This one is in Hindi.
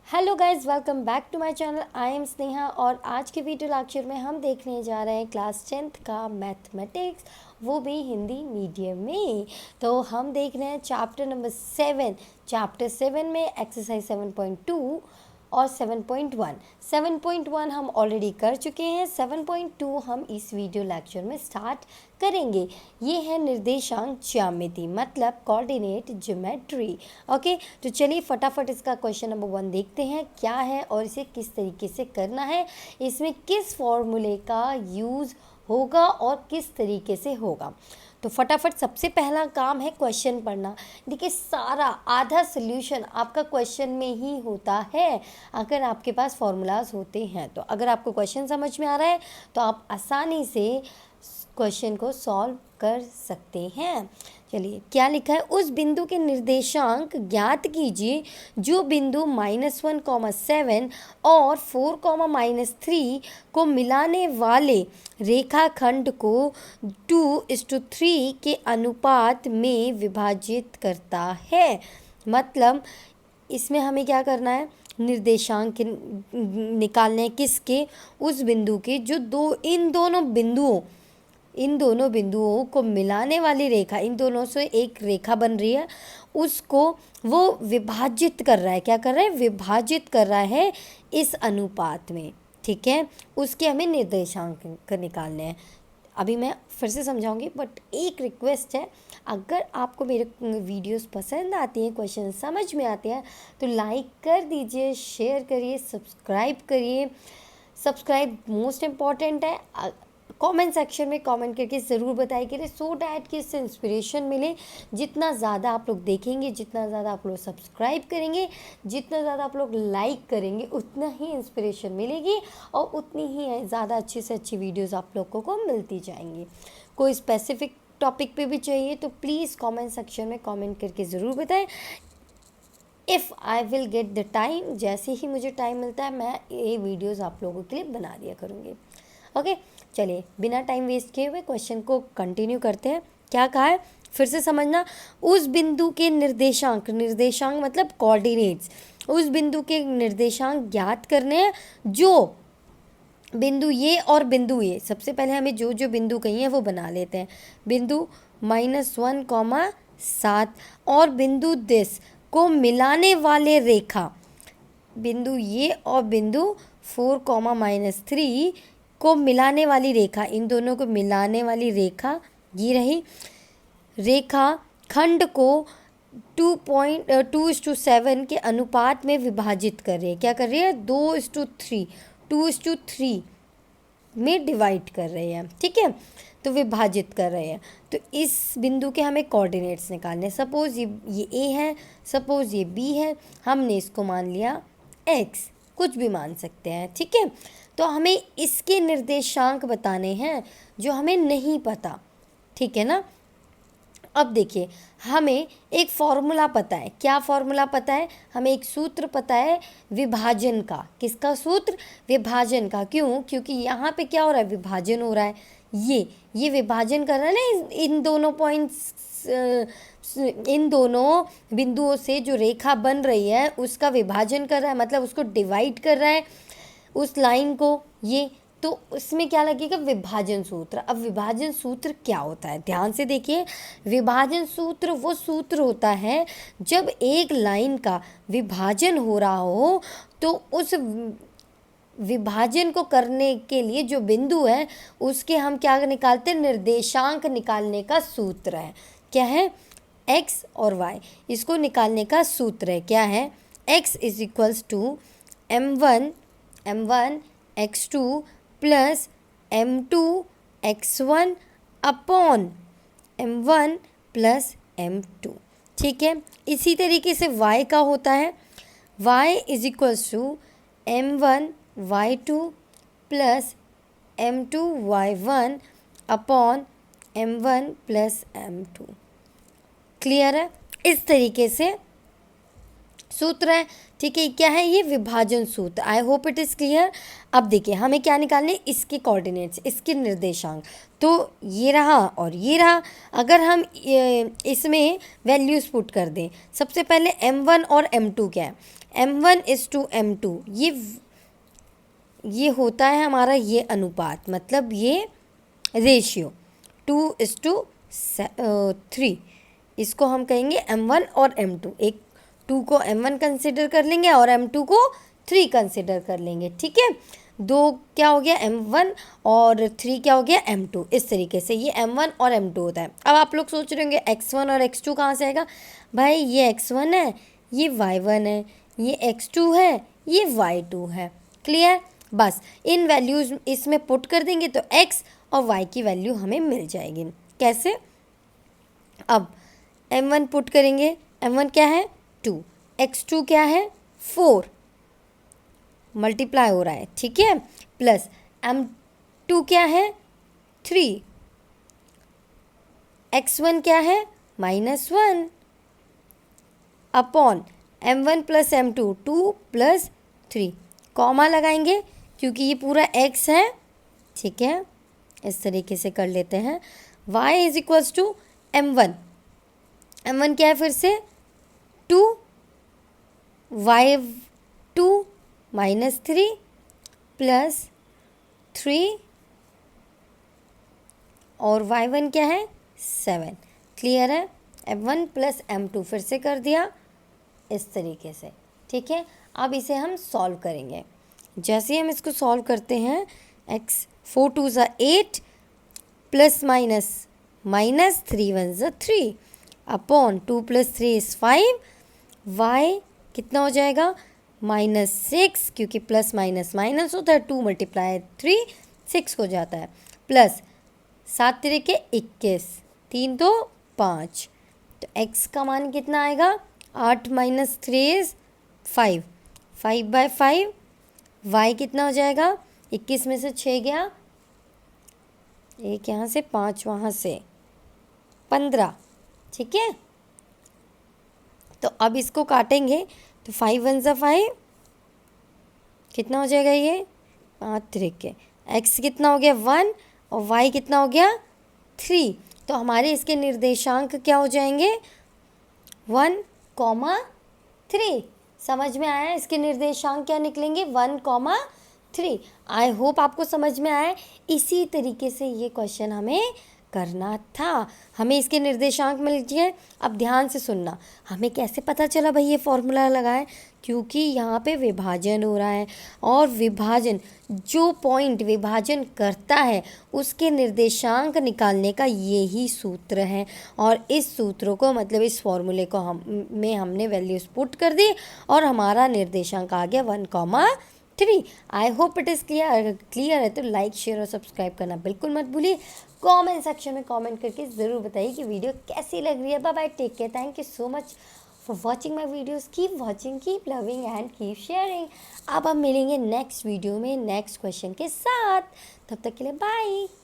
Hello guys, welcome back to my channel. I am Sneha और आज के वीडियो लेक्चर में हम देखने जा रहे हैं क्लास 10th का मैथमेटिक्स, वो भी हिंदी मीडियम में। तो हम देख रहे हैं चैप्टर नंबर 7। चैप्टर 7 में एक्सरसाइज 7.2 और 7.1 7.1 हम ऑलरेडी कर चुके हैं। 7.2 हम इस वीडियो लेक्चर में स्टार्ट करेंगे। ये है निर्देशांक ज्यामिति, मतलब कोऑर्डिनेट ज्योमेट्री। ओके, तो चलिए फटाफट इसका क्वेश्चन नंबर 1 देखते हैं क्या है और इसे किस तरीके से करना है, इसमें किस फॉर्मूले का यूज़ होगा और किस तरीके से होगा। तो फटाफट सबसे पहला काम है क्वेश्चन पढ़ना। देखिए, सारा आधा सोल्यूशन आपका क्वेश्चन में ही होता है अगर आपके पास फॉर्मूलाज होते हैं। तो अगर आपको क्वेश्चन समझ में आ रहा है तो आप आसानी से क्वेश्चन को सॉल्व कर सकते हैं। चलिए, क्या लिखा है, उस बिंदु के निर्देशांक ज्ञात कीजिए जो बिंदु -1,7 और 4,-3 को मिलाने वाले रेखाखंड को 2:3 के अनुपात में विभाजित करता है। मतलब इसमें हमें क्या करना है, निर्देशांक निकालने हैं किसके, उस बिंदु के जो इन दोनों बिंदुओं को मिलाने वाली रेखा, इन दोनों से एक रेखा बन रही है, उसको वो विभाजित कर रहा है। क्या कर रहा है, विभाजित कर रहा है इस अनुपात में। ठीक है, उसके हमें निर्देशांक निकालने हैं। अभी मैं फिर से समझाऊंगी, बट एक रिक्वेस्ट है, अगर आपको मेरे वीडियोस पसंद आती हैं, क्वेश्चन समझ में आते हैं, तो लाइक कर दीजिए, शेयर करिए, सब्सक्राइब करिए। सब्सक्राइब मोस्ट इम्पॉर्टेंट है। कमेंट सेक्शन में कमेंट करके ज़रूर बताइए करिए, सो डैट कि इससे इंस्पिरेशन मिले। जितना ज़्यादा आप लोग देखेंगे, जितना ज़्यादा आप लोग सब्सक्राइब करेंगे, जितना ज़्यादा आप लोग लाइक करेंगे, उतना ही इंस्पिरेशन मिलेगी और उतनी ही ज़्यादा अच्छी से अच्छी वीडियोस आप लोगों को मिलती जाएंगी। कोई स्पेसिफिक टॉपिक पे भी चाहिए तो प्लीज़ कमेंट सेक्शन में कमेंट करके ज़रूर बताएं। If I will get the time, जैसे ही मुझे टाइम मिलता है मैं ये वीडियोस आप लोगों के लिए बना दिया करूँगी। ओके, चलिए बिना टाइम वेस्ट किए हुए क्वेश्चन को कंटिन्यू करते हैं। क्या कहा है फिर से समझना, उस बिंदु के निर्देशांक मतलब कोऑर्डिनेट्स, उस बिंदु के निर्देशांक ज्ञात करने हैं जो बिंदु ये और बिंदु ये। सबसे पहले हमें जो जो बिंदु कही है वो बना लेते हैं। बिंदु -1,7 और बिंदु दिस को मिलाने वाले रेखा, बिंदु ये और बिंदु 4,-3 को मिलाने वाली रेखा, इन दोनों को मिलाने वाली रेखा ये रही। रेखा खंड को 2:7 के अनुपात में विभाजित कर रही है। क्या कर रही है, 2:3 में डिवाइड कर रहे हैं। ठीक है, तो विभाजित कर रहे हैं। तो इस बिंदु के हमें कोऑर्डिनेट्स निकालने। सपोज़ ये ए है, सपोज़ ये बी है, हमने इसको मान लिया एक्स, कुछ भी मान सकते हैं। ठीक है, तो हमें इसके निर्देशांक बताने हैं जो हमें नहीं पता। ठीक है ना। अब देखिए, हमें एक फॉर्मूला पता है। क्या फॉर्मूला पता है, हमें एक सूत्र पता है विभाजन का। किसका सूत्र, विभाजन का। क्यों, क्योंकि यहाँ पे क्या हो रहा है, विभाजन हो रहा है। ये विभाजन कर रहा है ना इन दोनों पॉइंट्स, इन दोनों बिंदुओं से जो रेखा बन रही है उसका विभाजन कर रहा है, मतलब उसको डिवाइड कर रहा है उस लाइन को। ये तो उसमें क्या लगेगा, विभाजन सूत्र। अब विभाजन सूत्र क्या होता है, ध्यान से देखिए। विभाजन सूत्र वो सूत्र होता है जब एक लाइन का विभाजन हो रहा हो, तो उस विभाजन को करने के लिए जो बिंदु है उसके हम क्या निकालते हैं, निर्देशांक निकालने का सूत्र है। क्या है, x और y, इसको निकालने का सूत्र है। क्या है, x = m1 x2 plus m2 x1 upon m1 plus m2। ठीक है, इसी तरीके से y का होता है, y = m1 y2 plus m2 y1 upon m1 plus m2। Clear है, इस तरीके से सूत्र है। ठीक है, क्या है ये, विभाजन सूत्र। I hope it is clear. अब देखिए, हमें क्या निकालने, इसके कोऑर्डिनेट्स, इसके निर्देशांक। तो ये रहा और ये रहा। अगर हम इसमें वैल्यूज़ पुट कर दें, सबसे पहले m1 और m2 क्या है, M1:M2 ये होता है हमारा ये अनुपात, मतलब ये रेशियो 2:3। इसको हम कहेंगे M1 और M2। एक 2 को M1 कंसिडर कर लेंगे और M2 को 3 कंसिडर कर लेंगे, ठीक है। 2 क्या हो गया M1 और 3 क्या हो गया M2। इस तरीके से ये M1 और M2 होता है। अब आप लोग सोच रहे होंगे X1 और X2 कहाँ से आएगा। भाई ये X1 है, ये Y1 है, ये X2 है, ये Y2 है। क्लियर। बस इन वैल्यूज़ इसमें पुट कर देंगे तो X और Y की वैल्यू हमें मिल जाएगी। कैसे। अब M1 पुट करेंगे, M1 क्या है 2, X2 क्या है 4, मल्टीप्लाई हो रहा है, ठीक है, प्लस M2 क्या है 3, X1 क्या है -1 upon M1 plus M2 2 plus 3, comma लगाएंगे क्योंकि ये पूरा X है, ठीक है। इस तरीके से कर लेते हैं। Y is equals to M1 क्या है फिर से 2, Y2 -3 प्लस 3 और Y1 क्या है 7। क्लियर है। M1 प्लस M2 फिर से कर दिया इस तरीके से, ठीक है। अब इसे हम सॉल्व करेंगे। जैसे ही हम इसको सॉल्व करते हैं x 4 2 ज़ा 8 प्लस माइनस 3 1 ज़ा 3 अपॉन 2 प्लस 3 इज़ 5। y कितना हो जाएगा -6 क्योंकि प्लस माइनस माइनस होता है, 2 × 3 6 हो जाता है, प्लस 7 3 21 3 2 5। तो x का मान कितना आएगा 8 - 3 इज़ 5, 5/5। y कितना हो जाएगा 21 में से 6 गया, एक यहाँ से 5 वहाँ से 15, ठीक है। तो अब इसको काटेंगे तो 5 1 ज़ा 5 कितना हो जाएगा ये 5 3 x कितना हो गया 1 और y कितना हो गया 3। तो हमारे इसके निर्देशांक क्या हो जाएंगे 1, 3। समझ में आया। इसके निर्देशांक क्या निकलेंगे 1, 3। आई होप आपको समझ में आया। इसी तरीके से ये क्वेश्चन हमें करना था। हमें इसके निर्देशांक मिल गए। अब ध्यान से सुनना, हमें कैसे पता चला भाई ये फॉर्मूला लगाए, क्योंकि यहाँ पे विभाजन हो रहा है और विभाजन जो पॉइंट विभाजन करता है उसके निर्देशांक निकालने का यही सूत्र है। और इस सूत्रों को मतलब इस फॉर्मूले को हमने वैल्यूज पुट कर दी और हमारा निर्देशांक आ गया 1, 3। I hope it is clear. अगर क्लियर है तो लाइक शेयर और सब्सक्राइब करना बिल्कुल मत भूलिए। कमेंट सेक्शन में कमेंट करके ज़रूर बताइए कि वीडियो कैसी लग रही है। Bye bye, take care, thank you so much for watching my videos. Keep watching, keep loving and keep sharing. अब हम मिलेंगे नेक्स्ट वीडियो में नेक्स्ट क्वेश्चन के साथ। तब तक के लिए बाय।